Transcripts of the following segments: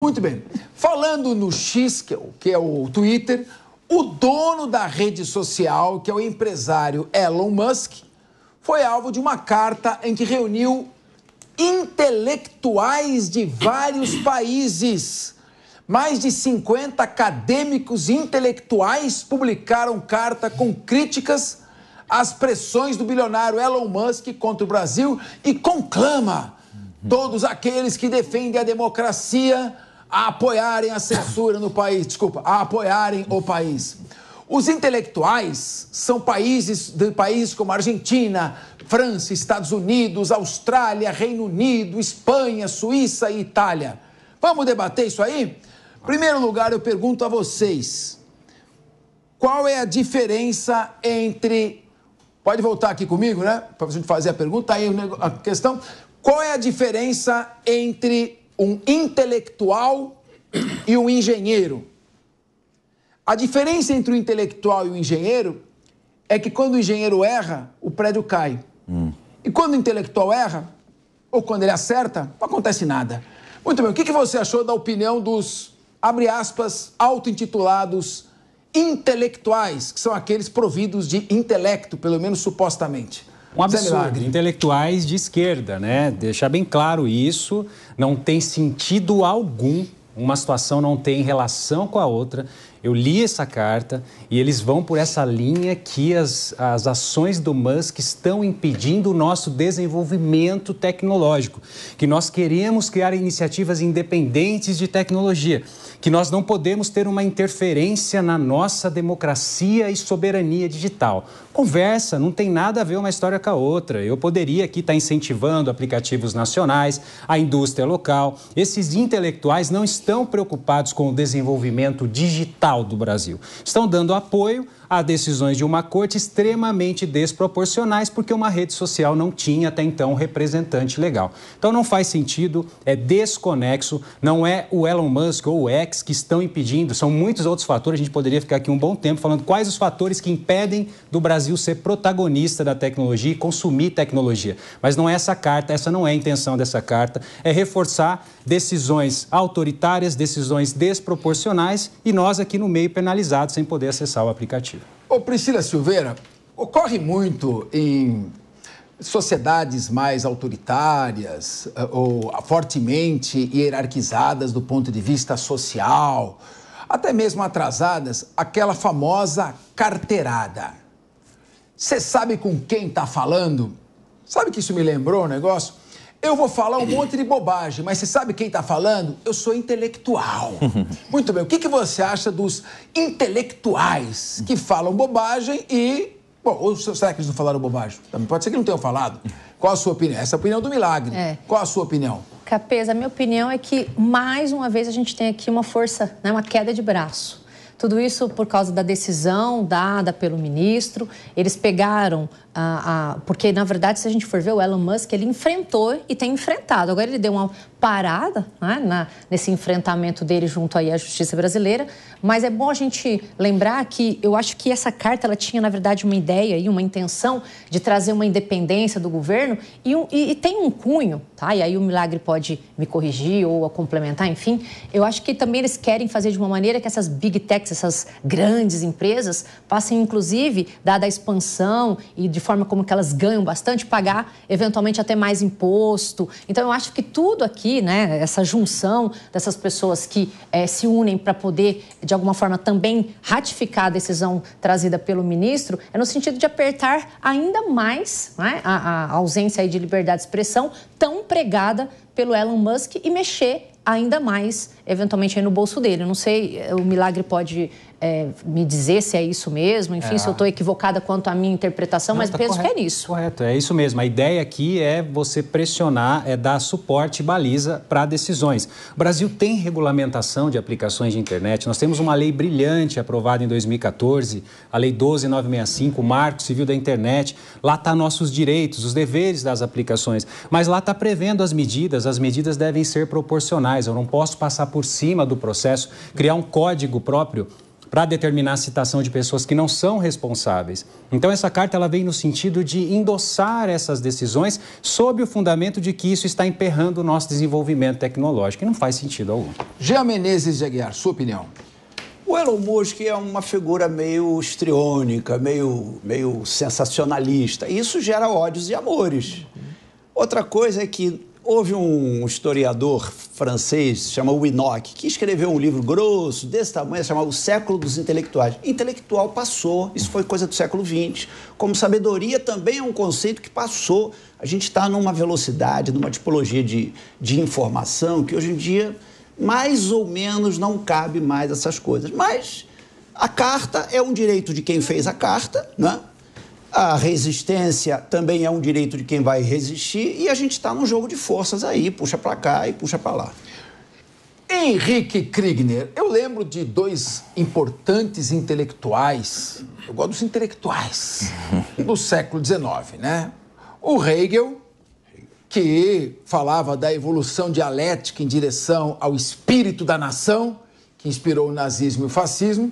Muito bem. Falando no X, que é o Twitter, o dono da rede social, que é o empresário Elon Musk, foi alvo de uma carta em que reuniu intelectuais de vários países. Mais de 50 acadêmicos intelectuais publicaram carta com críticas às pressões do bilionário Elon Musk contra o Brasil e conclama todos aqueles que defendem a democracia a apoiarem a censura no país. Desculpa, a apoiarem o país. Os intelectuais são países como Argentina, França, Estados Unidos, Austrália, Reino Unido, Espanha, Suíça e Itália. Vamos debater isso aí? Em primeiro lugar, eu pergunto a vocês, qual é a diferença entre... Pode voltar aqui comigo, né? Para a gente fazer a pergunta, aí a questão. Qual é a diferença entre um intelectual e um engenheiro? A diferença entre o intelectual e o engenheiro é que quando o engenheiro erra, o prédio cai. E quando o intelectual erra, ou quando ele acerta, não acontece nada. Muito bem, o que você achou da opinião dos, abre aspas, auto-intitulados intelectuais, que são aqueles providos de intelecto, pelo menos supostamente? Um absurdo. Intelectuais de esquerda, né? Deixar bem claro isso, não tem sentido algum, uma situação não tem relação com a outra. Eu li essa carta e eles vão por essa linha que as ações do Musk estão impedindo o nosso desenvolvimento tecnológico, que nós queremos criar iniciativas independentes de tecnologia, que nós não podemos ter uma interferência na nossa democracia e soberania digital. Conversa, não tem nada a ver uma história com a outra. Eu poderia aqui estar incentivando aplicativos nacionais, a indústria local. Esses intelectuais não estão preocupados com o desenvolvimento digital do Brasil. Estão dando apoio a decisões de uma corte extremamente desproporcionais, porque uma rede social não tinha até então um representante legal. Então não faz sentido, é desconexo, não é o Elon Musk ou o X que estão impedindo, são muitos outros fatores, a gente poderia ficar aqui um bom tempo falando quais os fatores que impedem do Brasil ser protagonista da tecnologia e consumir tecnologia. Mas não é essa carta, essa não é a intenção dessa carta, é reforçar decisões autoritárias, decisões desproporcionais e nós aqui no meio penalizados sem poder acessar o aplicativo. Ô Priscila Silveira, ocorre muito em sociedades mais autoritárias ou fortemente hierarquizadas do ponto de vista social, até mesmo atrasadas, aquela famosa carteirada. Você sabe com quem está falando? Sabe que isso me lembrou um negócio? Eu vou falar um monte de bobagem, mas você sabe quem está falando? Eu sou intelectual. Muito bem, o que você acha dos intelectuais que falam bobagem e... Bom, ou será que eles não falaram bobagem? Também pode ser que não tenham falado. Qual a sua opinião? Essa é a opinião do Milagre. Qual a sua opinião? Capês, a minha opinião é que, mais uma vez, a gente tem aqui uma força, né, uma queda de braço. Tudo isso por causa da decisão dada pelo ministro. Eles pegaram... porque, na verdade, se a gente for ver, o Elon Musk, ele enfrentou e tem enfrentado. Agora, ele deu uma parada, né, nesse enfrentamento dele junto aí à justiça brasileira. Mas é bom a gente lembrar que eu acho que essa carta ela tinha, na verdade, uma ideia e uma intenção de trazer uma independência do governo e tem um cunho, tá? E aí o Milagre pode me corrigir ou complementar, enfim. Eu acho que também eles querem fazer de uma maneira que essas big techs, essas grandes empresas, passem, inclusive, dada a expansão e de forma como que elas ganham bastante, pagar eventualmente até mais imposto. Então, eu acho que tudo aqui, né, essa junção dessas pessoas que se unem para poder, de alguma forma, também ratificar a decisão trazida pelo ministro, é no sentido de apertar ainda mais, né, a ausência aí de liberdade de expressão tão pregada pelo Elon Musk e mexer ainda mais, eventualmente, aí no bolso dele. Eu não sei, o Milagre pode me dizer se é isso mesmo, enfim, se eu estou equivocada quanto à minha interpretação, mas penso que é nisso. Correto, é isso mesmo. A ideia aqui é você pressionar, é dar suporte e baliza para decisões. O Brasil tem regulamentação de aplicações de internet, nós temos uma lei brilhante aprovada em 2014, a Lei 12.965, o Marco Civil da Internet. Lá está nossos direitos, os deveres das aplicações, mas lá está prevendo as medidas devem ser proporcionais. Eu não posso passar por cima do processo, criar um código próprio para determinar a citação de pessoas que não são responsáveis. Então, essa carta ela vem no sentido de endossar essas decisões sob o fundamento de que isso está emperrando o nosso desenvolvimento tecnológico, e não faz sentido algum. Jean Menezes de Aguiar, sua opinião? O Elon Musk é uma figura meio histriônica, meio sensacionalista. E isso gera ódios e amores. Outra coisa é que houve um historiador francês, chamado Winocq, que escreveu um livro grosso, desse tamanho, chamado O Século dos Intelectuais. Intelectual passou, isso foi coisa do século XX. Como sabedoria também é um conceito que passou. A gente está numa velocidade, numa tipologia de informação que hoje em dia, mais ou menos, não cabe mais essas coisas. Mas a carta é um direito de quem fez a carta, né? A resistência também é um direito de quem vai resistir e a gente está num jogo de forças aí, puxa para cá e puxa para lá. Henrique Kriegner, eu lembro de dois importantes intelectuais, eu gosto dos intelectuais, do século XIX, né? O Hegel, que falava da evolução dialética em direção ao espírito da nação, que inspirou o nazismo e o fascismo,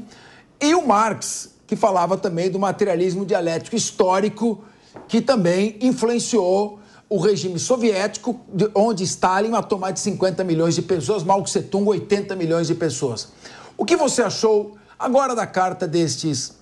e o Marx, que falava também do materialismo dialético histórico, que também influenciou o regime soviético, onde Stalin matou mais de 50 milhões de pessoas, Mao Tse-tung 80 milhões de pessoas. O que você achou agora da carta destes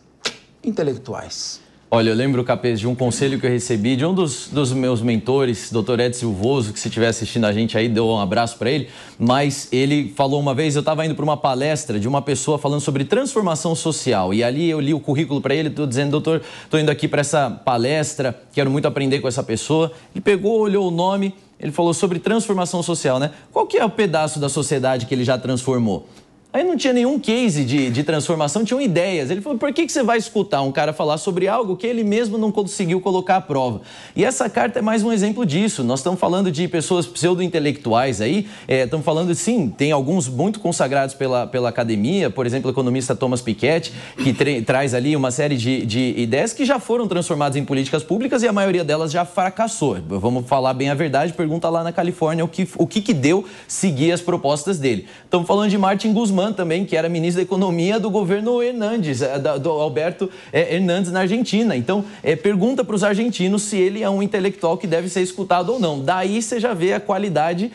intelectuais? Olha, eu lembro, Capês, de um conselho que eu recebi de um dos meus mentores, Dr. Ed Silvoso, que se estiver assistindo a gente aí, deu um abraço para ele, mas ele falou uma vez, eu estava indo para uma palestra de uma pessoa falando sobre transformação social, e ali eu li o currículo para ele, estou dizendo, doutor, estou indo aqui para essa palestra, quero muito aprender com essa pessoa. Ele pegou, olhou o nome, ele falou sobre transformação social, né? Qual que é o pedaço da sociedade que ele já transformou? Aí não tinha nenhum case de transformação, tinham ideias. Ele falou, por que você vai escutar um cara falar sobre algo que ele mesmo não conseguiu colocar à prova? E essa carta é mais um exemplo disso. Nós estamos falando de pessoas pseudo-intelectuais aí, estamos falando, sim, tem alguns muito consagrados pela academia, por exemplo, o economista Thomas Piketty, que traz ali uma série de ideias que já foram transformadas em políticas públicas e a maioria delas já fracassou. Vamos falar bem a verdade, pergunta lá na Califórnia o que deu seguir as propostas dele. Estamos falando de Martin Guzmán também, que era ministro da Economia do governo Hernandes, do Alberto Hernandes na Argentina. Então, pergunta para os argentinos se ele é um intelectual que deve ser escutado ou não. Daí você já vê a qualidade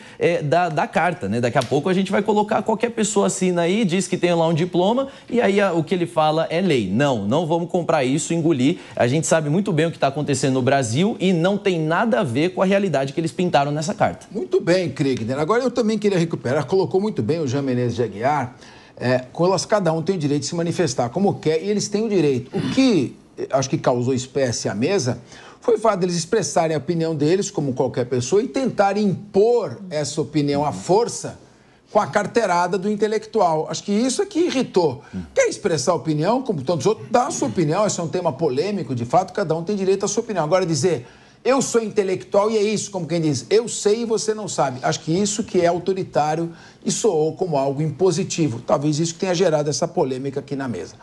da carta, né? Daqui a pouco a gente vai colocar qualquer pessoa assina aí, diz que tem lá um diploma e aí o que ele fala é lei. Não vamos comprar isso, engolir. A gente sabe muito bem o que está acontecendo no Brasil e não tem nada a ver com a realidade que eles pintaram nessa carta. Muito bem, Kriegner. Agora eu também queria recuperar, colocou muito bem o Jean Menezes de Aguiar, cada um tem o direito de se manifestar como quer e eles têm o direito. O que acho que causou espécie à mesa foi o fato deles expressarem a opinião deles, como qualquer pessoa, e tentarem impor essa opinião à força com a carteirada do intelectual. Acho que isso é que irritou. Quer expressar a opinião, como tantos outros, dá a sua opinião, esse é um tema polêmico, de fato, cada um tem direito à sua opinião. Agora dizer, eu sou intelectual e é isso, como quem diz, eu sei e você não sabe. Acho que isso que é autoritário e soou como algo impositivo. Talvez isso que tenha gerado essa polêmica aqui na mesa.